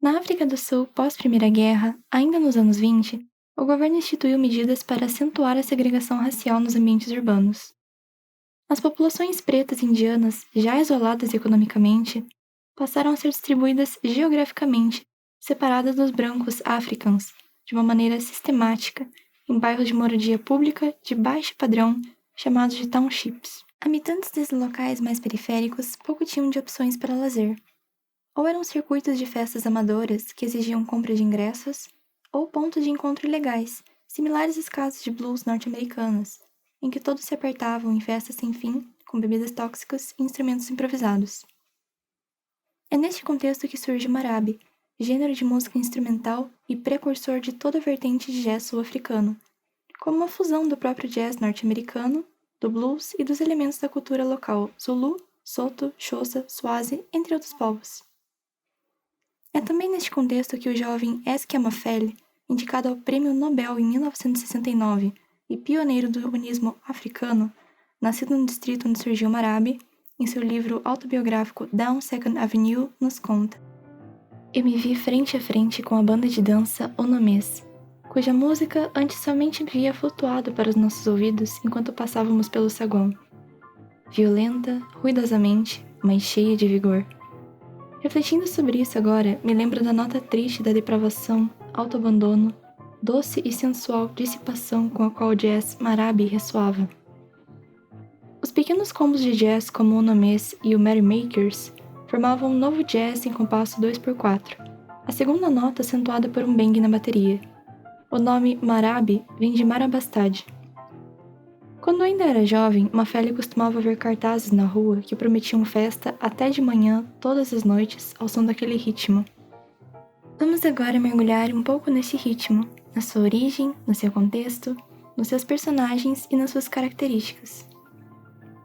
Na África do Sul, pós-Primeira Guerra, ainda nos anos 20, o governo instituiu medidas para acentuar a segregação racial nos ambientes urbanos. As populações pretas indianas, já isoladas economicamente, passaram a ser distribuídas geograficamente, separadas dos brancos africans, de uma maneira sistemática, em bairros de moradia pública de baixo padrão, chamados de townships. Habitantes desses locais mais periféricos pouco tinham de opções para lazer. Ou eram circuitos de festas amadoras que exigiam compra de ingressos, ou pontos de encontro ilegais, similares às casas de blues norte-americanas, em que todos se apertavam em festas sem fim, com bebidas tóxicas e instrumentos improvisados. É neste contexto que surge o marabe, gênero de música instrumental e precursor de toda a vertente de jazz sul-africano, como uma fusão do próprio jazz norte-americano, do blues e dos elementos da cultura local Zulu, Soto, Xhosa, Swazi, entre outros povos. É também neste contexto que o jovem Eske Amafele, indicado ao Prêmio Nobel em 1969 e pioneiro do urbanismo africano, nascido no distrito onde surgiu o marabe, em seu livro autobiográfico Down Second Avenue, nos conta: "Eu me vi frente a frente com a banda de dança Onomês, cuja música antes somente havia flutuado para os nossos ouvidos enquanto passávamos pelo saguão. Violenta, ruidosamente, mas cheia de vigor. Refletindo sobre isso agora, me lembro da nota triste da depravação, autoabandono, doce e sensual dissipação com a qual o jazz marabe ressoava. Os pequenos combos de jazz como o Onomês e o Merrymakers formavam um novo jazz em compasso 2x4, a segunda nota acentuada por um bang na bateria. O nome marabe vem de marabastade. Quando ainda era jovem, Mafele costumava ver cartazes na rua que prometiam festa até de manhã, todas as noites, ao som daquele ritmo. Vamos agora mergulhar um pouco nesse ritmo, na sua origem, no seu contexto, nos seus personagens e nas suas características.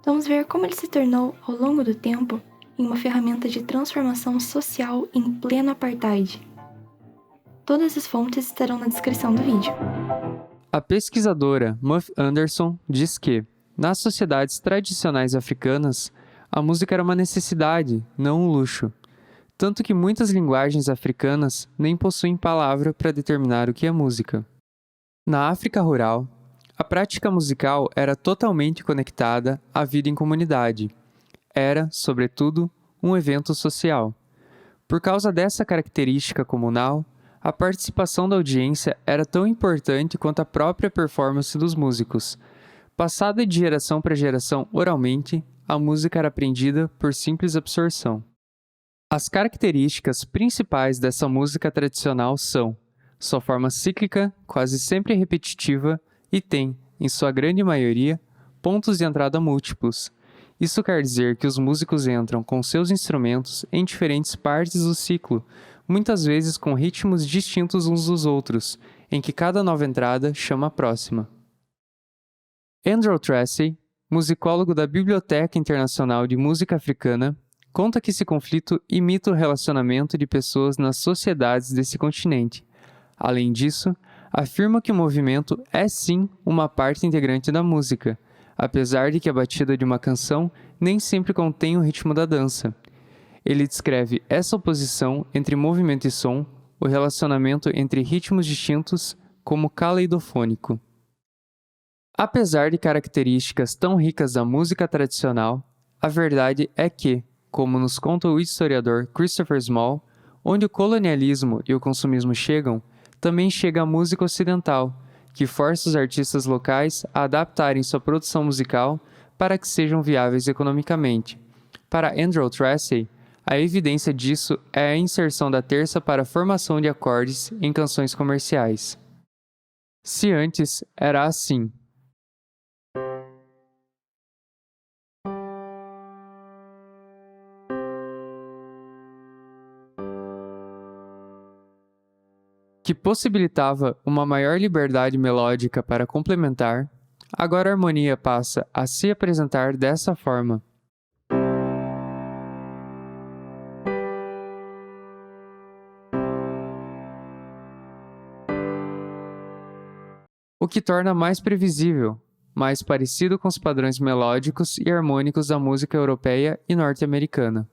Vamos ver como ele se tornou, ao longo do tempo, em uma ferramenta de transformação social em pleno apartheid. Todas as fontes estarão na descrição do vídeo. A pesquisadora Muff Anderson diz que, nas sociedades tradicionais africanas, a música era uma necessidade, não um luxo, tanto que muitas linguagens africanas nem possuem palavra para determinar o que é música. Na África rural, a prática musical era totalmente conectada à vida em comunidade. Era, sobretudo, um evento social. Por causa dessa característica comunal, a participação da audiência era tão importante quanto a própria performance dos músicos. Passada de geração para geração oralmente, a música era aprendida por simples absorção. As características principais dessa música tradicional são sua forma cíclica, quase sempre repetitiva, e tem, em sua grande maioria, pontos de entrada múltiplos. Isso quer dizer que os músicos entram com seus instrumentos em diferentes partes do ciclo, muitas vezes com ritmos distintos uns dos outros, em que cada nova entrada chama a próxima. Andrew Tracy, musicólogo da Biblioteca Internacional de Música Africana, conta que esse conflito imita o relacionamento de pessoas nas sociedades desse continente. Além disso, afirma que o movimento é sim uma parte integrante da música, apesar de que a batida de uma canção nem sempre contém o ritmo da dança. Ele descreve essa oposição entre movimento e som, o relacionamento entre ritmos distintos, como caleidofônico. Apesar de características tão ricas da música tradicional, a verdade é que, como nos conta o historiador Christopher Small, onde o colonialismo e o consumismo chegam, também chega a música ocidental, que força os artistas locais a adaptarem sua produção musical para que sejam viáveis economicamente. Para Andrew Tracy, a evidência disso é a inserção da terça para a formação de acordes em canções comerciais. Se antes era assim. Que possibilitava uma maior liberdade melódica para complementar, agora a harmonia passa a se apresentar dessa forma. o que torna mais previsível, mais parecido com os padrões melódicos e harmônicos da música europeia e norte-americana.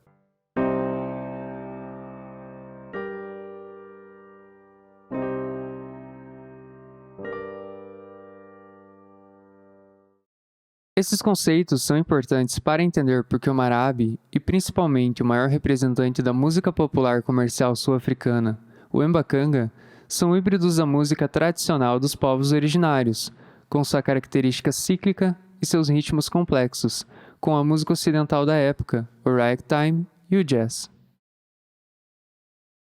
Esses conceitos são importantes para entender por que o marabe, e principalmente o maior representante da música popular comercial sul-africana, o mbaqanga, são híbridos da música tradicional dos povos originários, com sua característica cíclica e seus ritmos complexos, com a música ocidental da época, o ragtime e o jazz.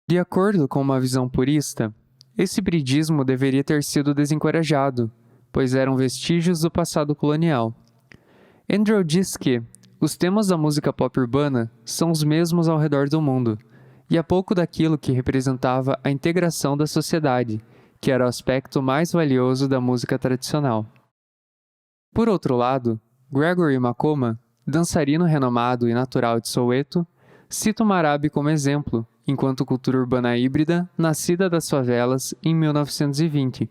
De acordo com uma visão purista, esse hibridismo deveria ter sido desencorajado, pois eram vestígios do passado colonial. Andrew diz que os temas da música pop urbana são os mesmos ao redor do mundo, e há pouco daquilo que representava a integração da sociedade, que era o aspecto mais valioso da música tradicional. Por outro lado, Gregory Makoma, dançarino renomado e natural de Soweto, cita o marabe como exemplo, enquanto cultura urbana híbrida nascida das favelas em 1920,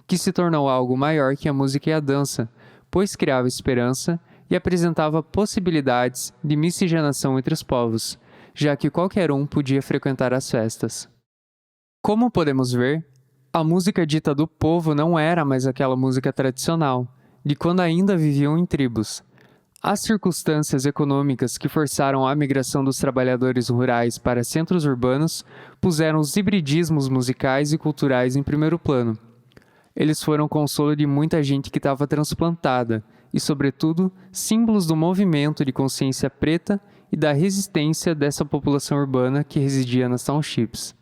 que se tornou algo maior que a música e a dança, pois criava esperança e apresentava possibilidades de miscigenação entre os povos, já que qualquer um podia frequentar as festas. Como podemos ver, a música dita do povo não era mais aquela música tradicional, de quando ainda viviam em tribos. As circunstâncias econômicas que forçaram a migração dos trabalhadores rurais para centros urbanos puseram os hibridismos musicais e culturais em primeiro plano. Eles foram consolo de muita gente que estava transplantada e, sobretudo, símbolos do movimento de consciência preta e da resistência dessa população urbana que residia nas townships.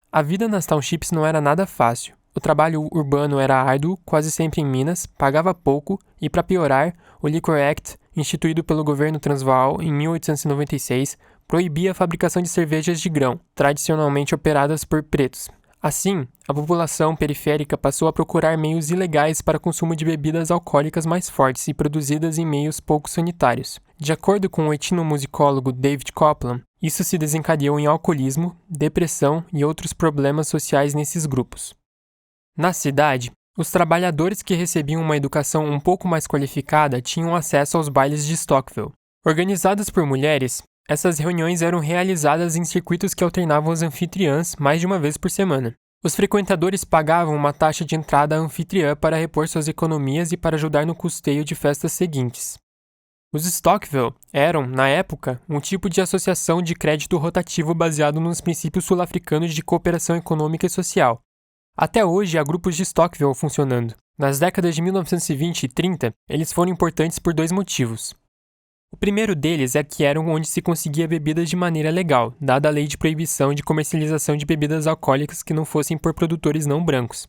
A vida nas townships não era nada fácil. O trabalho urbano era árduo, quase sempre em Minas, pagava pouco e, para piorar, o Liquor Act, instituído pelo governo Transvaal em 1896, proibia a fabricação de cervejas de grão, tradicionalmente operadas por pretos. Assim, a população periférica passou a procurar meios ilegais para consumo de bebidas alcoólicas mais fortes e produzidas em meios pouco sanitários. De acordo com o etnomusicólogo David Copland, isso se desencadeou em alcoolismo, depressão e outros problemas sociais nesses grupos. Na cidade, os trabalhadores que recebiam uma educação um pouco mais qualificada tinham acesso aos bailes de Stokvel. Organizadas por mulheres, essas reuniões eram realizadas em circuitos que alternavam as anfitriãs mais de uma vez por semana. Os frequentadores pagavam uma taxa de entrada à anfitriã para repor suas economias e para ajudar no custeio de festas seguintes. Os Stokvel eram, na época, um tipo de associação de crédito rotativo baseado nos princípios sul-africanos de cooperação econômica e social. Até hoje há grupos de Stokvel funcionando. Nas décadas de 1920 e 30, eles foram importantes por dois motivos. O primeiro deles é que eram onde se conseguia bebidas de maneira legal, dada a lei de proibição de comercialização de bebidas alcoólicas que não fossem por produtores não brancos.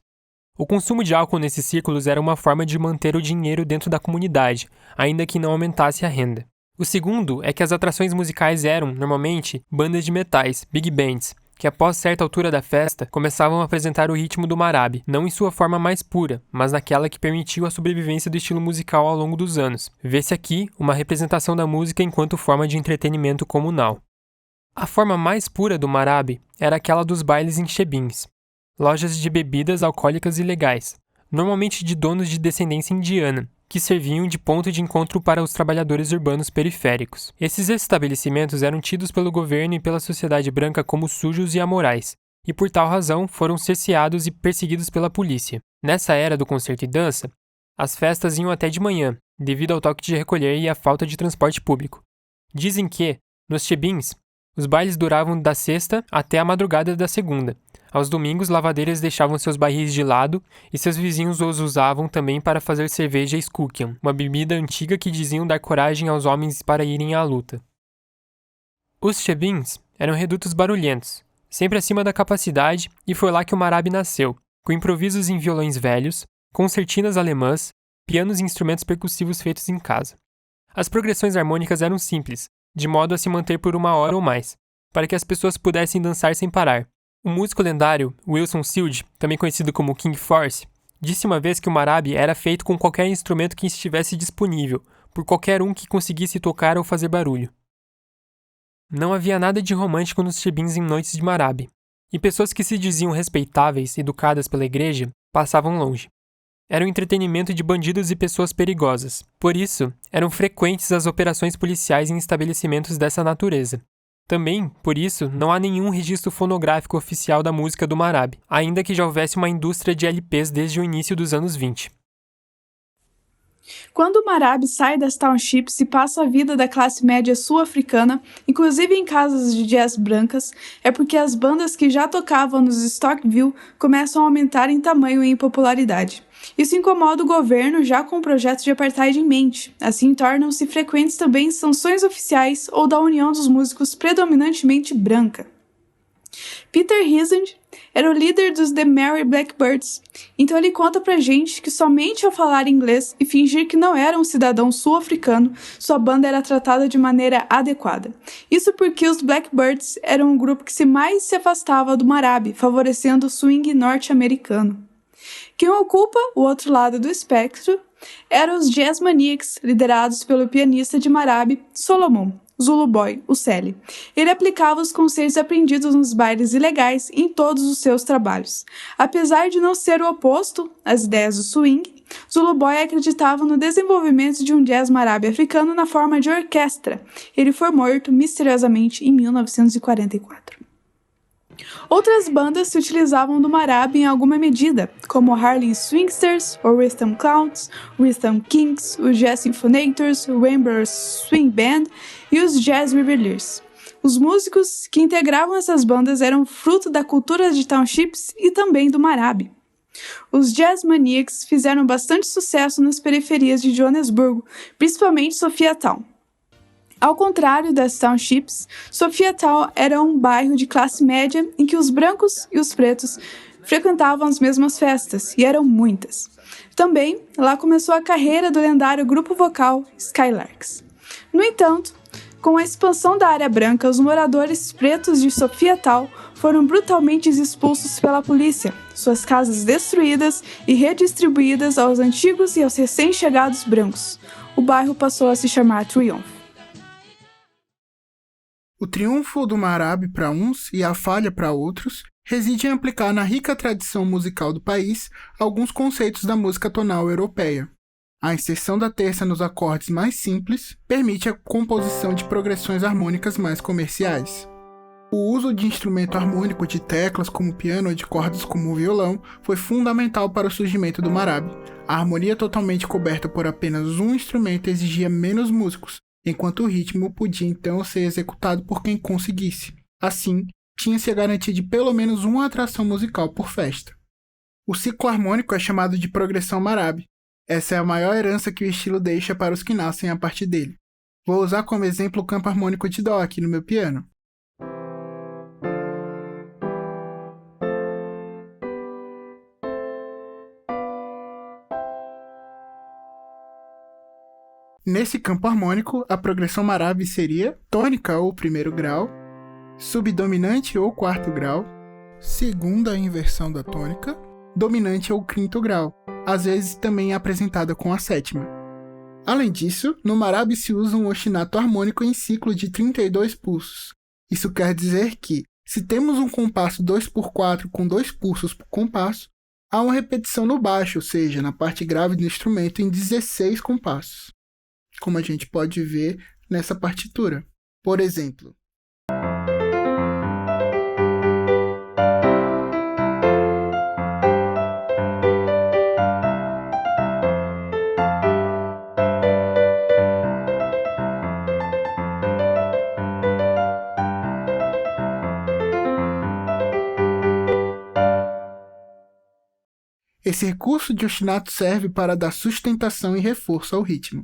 O consumo de álcool nesses círculos era uma forma de manter o dinheiro dentro da comunidade, ainda que não aumentasse a renda. O segundo é que as atrações musicais eram, normalmente, bandas de metais, big bands, que após certa altura da festa, começavam a apresentar o ritmo do marabe, não em sua forma mais pura, mas naquela que permitiu a sobrevivência do estilo musical ao longo dos anos. Vê-se aqui uma representação da música enquanto forma de entretenimento comunal. A forma mais pura do marabe era aquela dos bailes em shebins, lojas de bebidas alcoólicas ilegais, normalmente de donos de descendência indiana, que serviam de ponto de encontro para os trabalhadores urbanos periféricos. Esses estabelecimentos eram tidos pelo governo e pela sociedade branca como sujos e amorais, e por tal razão foram cerceados e perseguidos pela polícia. Nessa era do concerto e dança, as festas iam até de manhã, devido ao toque de recolher e à falta de transporte público. Dizem que, nos shebins, os bailes duravam da sexta até a madrugada da segunda. Aos domingos, lavadeiras deixavam seus barris de lado e seus vizinhos os usavam também para fazer cerveja skookian, uma bebida antiga que diziam dar coragem aos homens para irem à luta. Os shebins eram redutos barulhentos, sempre acima da capacidade, e foi lá que o marabe nasceu, com improvisos em violões velhos, concertinas alemãs, pianos e instrumentos percussivos feitos em casa. As progressões harmônicas eram simples, de modo a se manter por 1 hora ou mais, para que as pessoas pudessem dançar sem parar. O músico lendário Wilson Field, também conhecido como King Force, disse uma vez que o marabe era feito com qualquer instrumento que estivesse disponível, por qualquer um que conseguisse tocar ou fazer barulho. Não havia nada de romântico nos shebins em noites de marabe. E pessoas que se diziam respeitáveis, educadas pela igreja, passavam longe. Era o entretenimento de bandidos e pessoas perigosas. Por isso, eram frequentes as operações policiais em estabelecimentos dessa natureza. Também, por isso, não há nenhum registro fonográfico oficial da música do Marabi, ainda que já houvesse uma indústria de LPs desde o início dos anos 20. Quando o Marabi sai das townships e passa a vida da classe média sul-africana, inclusive em casas de jazz brancas, é porque as bandas que já tocavam nos Stockville começam a aumentar em tamanho e em popularidade. Isso incomoda o governo já com o projeto de apartheid em mente, assim tornam-se frequentes também sanções oficiais ou da união dos músicos predominantemente branca. Peter Hisand era o líder dos The Merry Blackbirds, então ele conta pra gente que somente ao falar inglês e fingir que não era um cidadão sul-africano, sua banda era tratada de maneira adequada. Isso porque os Blackbirds eram um grupo que mais se afastava do Marabi, favorecendo o swing norte-americano. Quem ocupa o outro lado do espectro eram os Jazz Maniacs, liderados pelo pianista de Marabi, Solomon Zulu Boy, o Celi. Ele aplicava os conceitos aprendidos nos bailes ilegais em todos os seus trabalhos. Apesar de não ser o oposto às ideias do swing, Zulu Boy acreditava no desenvolvimento de um jazz marabi africano na forma de orquestra. Ele foi morto misteriosamente em 1944. Outras bandas se utilizavam do Marabi em alguma medida, como Harlem Swingsters, o Rhythm Clowns, Rhythm Kings, os Jazz Symphonators, o Rainbow Swing Band e os Jazz Revellers. Os músicos que integravam essas bandas eram fruto da cultura de townships e também do Marabi. Os Jazz Maniacs fizeram bastante sucesso nas periferias de Joanesburgo, principalmente Sophiatown. Ao contrário das townships, Sophiatown era um bairro de classe média em que os brancos e os pretos frequentavam as mesmas festas, e eram muitas. Também, lá começou a carreira do lendário grupo vocal Skylarks. No entanto, com a expansão da área branca, os moradores pretos de Sophiatown foram brutalmente expulsos pela polícia, suas casas destruídas e redistribuídas aos antigos e aos recém-chegados brancos. O bairro passou a se chamar Triumph. O triunfo do Marabi para uns e a falha para outros reside em aplicar na rica tradição musical do país alguns conceitos da música tonal europeia. A inserção da terça nos acordes mais simples permite a composição de progressões harmônicas mais comerciais. O uso de instrumento harmônico de teclas como o piano ou de cordas como o violão foi fundamental para o surgimento do Marabi. A harmonia totalmente coberta por apenas um instrumento exigia menos músicos, enquanto o ritmo podia então ser executado por quem conseguisse. Assim, tinha-se a garantia de pelo menos uma atração musical por festa. O ciclo harmônico é chamado de progressão Marabi. Essa é a maior herança que o estilo deixa para os que nascem a partir dele. Vou usar como exemplo o campo harmônico de Dó aqui no meu piano. Nesse campo harmônico, a progressão Marabi seria tônica ou primeiro grau, subdominante ou quarto grau, segunda inversão da tônica, dominante ou quinto grau, às vezes também apresentada com a sétima. Além disso, no Marabi se usa um ostinato harmônico em ciclo de 32 pulsos. Isso quer dizer que, se temos um compasso 2x4 com 2 pulsos por compasso, há uma repetição no baixo, ou seja, na parte grave do instrumento, em 16 compassos, como a gente pode ver nessa partitura. Por exemplo, esse recurso de ostinato serve para dar sustentação e reforço ao ritmo.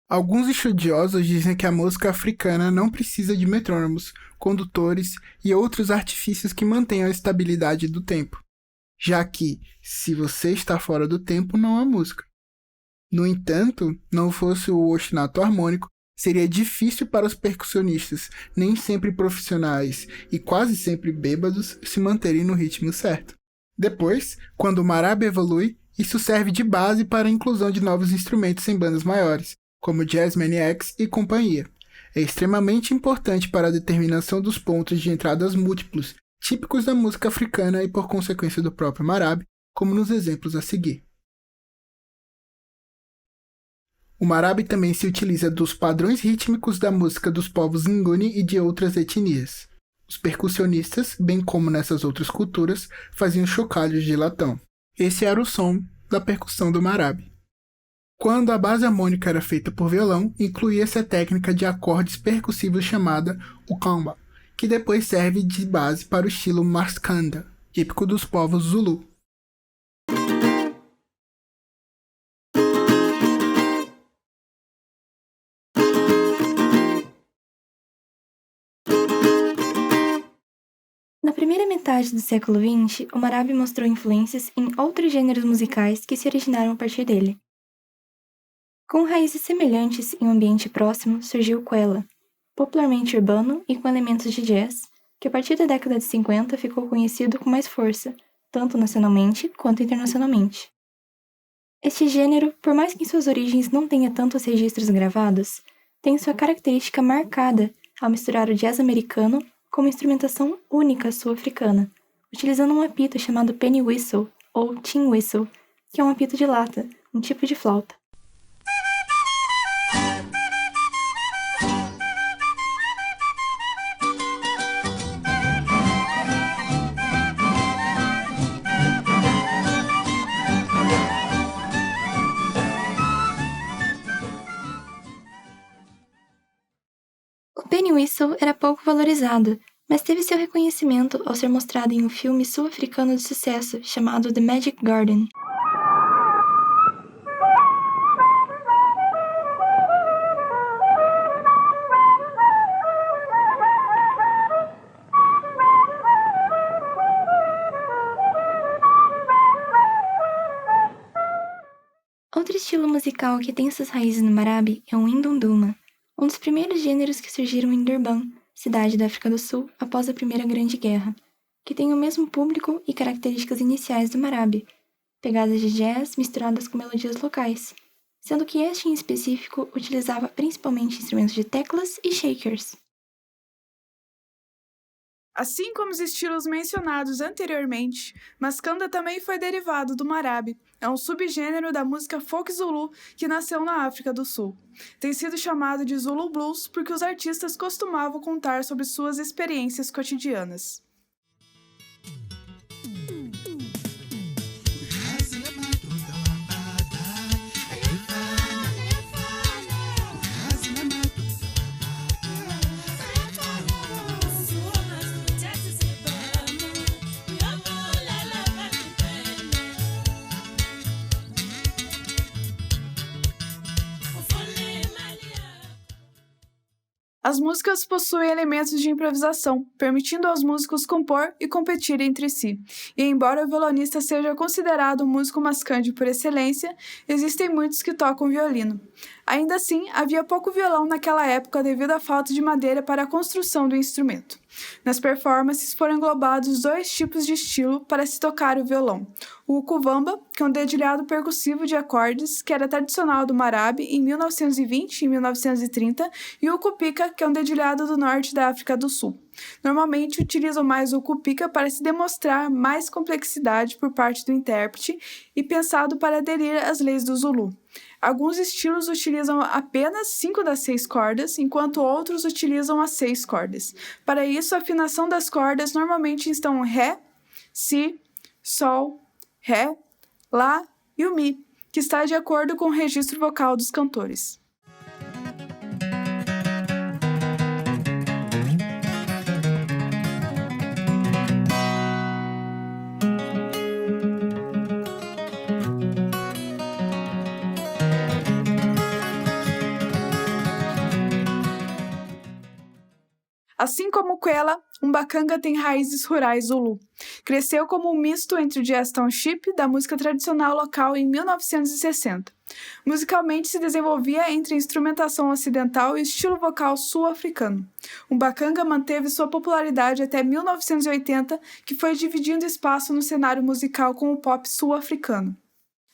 Alguns estudiosos dizem que a música africana não precisa de metrônomos, condutores e outros artifícios que mantenham a estabilidade do tempo, já que, se você está fora do tempo, não há música. No entanto, não fosse o ostinato harmônico, seria difícil para os percussionistas, nem sempre profissionais e quase sempre bêbados, se manterem no ritmo certo. Depois, quando o Marabi evolui, isso serve de base para a inclusão de novos instrumentos em bandas maiores, como Jazz Maniacs e companhia. É extremamente importante para a determinação dos pontos de entradas múltiplos, típicos da música africana e por consequência do próprio marabe, como nos exemplos a seguir. O marabe também se utiliza dos padrões rítmicos da música dos povos Nguni e de outras etnias. Os percussionistas, bem como nessas outras culturas, faziam chocalhos de latão. Esse era o som da percussão do marabe. Quando a base harmônica era feita por violão, incluía-se a técnica de acordes percussivos chamada ukamba, que depois serve de base para o estilo maskanda, típico dos povos Zulu. Na primeira metade do século XX, o marabe mostrou influências em outros gêneros musicais que se originaram a partir dele. Com raízes semelhantes em um ambiente próximo, surgiu o Kwela, popularmente urbano e com elementos de jazz, que a partir da década de 50 ficou conhecido com mais força, tanto nacionalmente quanto internacionalmente. Este gênero, por mais que em suas origens não tenha tantos registros gravados, tem sua característica marcada ao misturar o jazz americano com uma instrumentação única sul-africana, utilizando um apito chamado penny whistle ou tin whistle, que é um apito de lata, um tipo de flauta. O penny whistle era pouco valorizado, mas teve seu reconhecimento ao ser mostrado em um filme sul-africano de sucesso chamado The Magic Garden. Outro estilo musical que tem suas raízes no marabe é o Indunduma, um dos primeiros gêneros que surgiram em Durban, cidade da África do Sul após a Primeira Grande Guerra, que tem o mesmo público e características iniciais do marabe, pegadas de jazz misturadas com melodias locais, sendo que este em específico utilizava principalmente instrumentos de teclas e shakers. Assim como os estilos mencionados anteriormente, Maskanda também foi derivado do marabe. É um subgênero da música folk Zulu que nasceu na África do Sul. Tem sido chamado de Zulu Blues porque os artistas costumavam contar sobre suas experiências cotidianas. As músicas possuem elementos de improvisação, permitindo aos músicos compor e competir entre si. E embora o violonista seja considerado um músico mascande por excelência, existem muitos que tocam violino. Ainda assim, havia pouco violão naquela época devido à falta de madeira para a construção do instrumento. Nas performances foram englobados dois tipos de estilo para se tocar o violão. O ukuvamba, que é um dedilhado percussivo de acordes, que era tradicional do marabe em 1920 e 1930, e o ukupika, que é um dedilhado do norte da África do Sul. Normalmente utilizam mais o ukupika para se demonstrar mais complexidade por parte do intérprete e pensado para aderir às leis do Zulu. Alguns estilos utilizam apenas 5 das 6 cordas, enquanto outros utilizam as 6 cordas. Para isso, a afinação das cordas normalmente estão Ré, Si, Sol, Ré, Lá e o Mi, que está de acordo com o registro vocal dos cantores. Assim como o Kwela, o Mbaqanga tem raízes rurais Zulu. Cresceu como um misto entre o jazz township da música tradicional local em 1960. Musicalmente se desenvolvia entre a instrumentação ocidental e o estilo vocal sul-africano. O Mbaqanga manteve sua popularidade até 1980, que foi dividindo espaço no cenário musical com o pop sul-africano.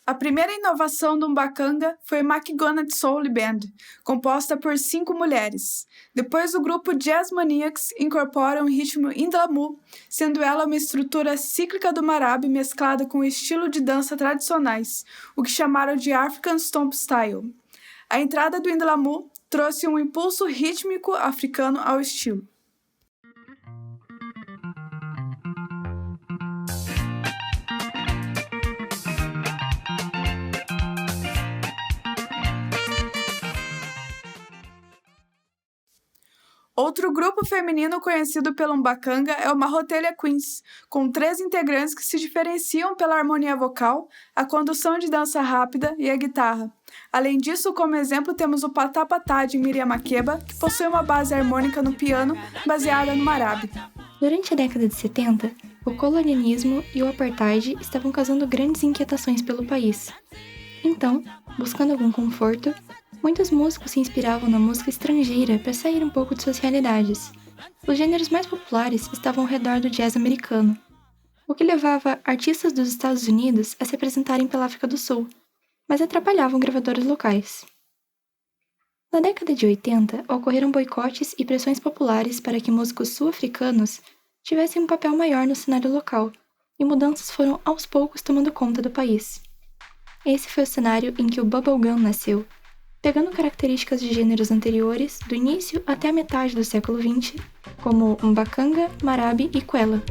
A primeira inovação do Mbacanga foi a McGonagall Soul Band, composta por 5 mulheres. Depois o grupo Jazz Maniacs incorpora um ritmo Indlamu, sendo ela uma estrutura cíclica do marabe mesclada com o estilo de dança tradicionais, o que chamaram de African Stomp Style. A entrada do Indlamu trouxe um impulso rítmico africano ao estilo. Outro grupo feminino conhecido pelo Mbacanga é o Marrotelha Queens, com 3 integrantes que se diferenciam pela harmonia vocal, a condução de dança rápida e a guitarra. Além disso, como exemplo, temos o Patá Patá de Miriam Makeba, que possui uma base harmônica no piano baseada no marabe. Durante a década de 70, o colonialismo e o apartheid estavam causando grandes inquietações pelo país. Então, buscando algum conforto, muitos músicos se inspiravam na música estrangeira para sair um pouco de suas realidades. Os gêneros mais populares estavam ao redor do jazz americano, o que levava artistas dos Estados Unidos a se apresentarem pela África do Sul, mas atrapalhavam gravadores locais. Na década de 80, ocorreram boicotes e pressões populares para que músicos sul-africanos tivessem um papel maior no cenário local, e mudanças foram aos poucos tomando conta do país. Esse foi o cenário em que o bubblegum nasceu, pegando características de gêneros anteriores do início até a metade do século XX, como Mbacanga, marabe e kwela.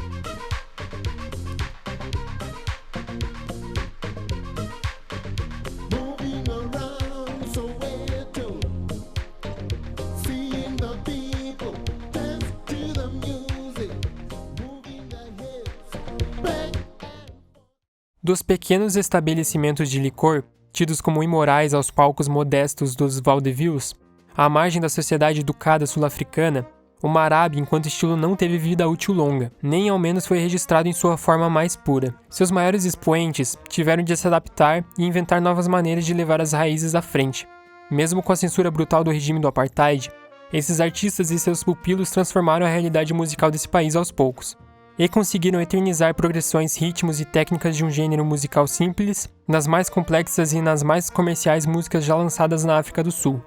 Dos pequenos estabelecimentos de licor, tidos como imorais aos palcos modestos dos vaudevilles, à margem da sociedade educada sul-africana, o marabe enquanto estilo não teve vida útil longa, nem ao menos foi registrado em sua forma mais pura. Seus maiores expoentes tiveram de se adaptar e inventar novas maneiras de levar as raízes à frente. Mesmo com a censura brutal do regime do apartheid, esses artistas e seus pupilos transformaram a realidade musical desse país aos poucos, e conseguiram eternizar progressões, ritmos e técnicas de um gênero musical simples nas mais complexas e nas mais comerciais músicas já lançadas na África do Sul.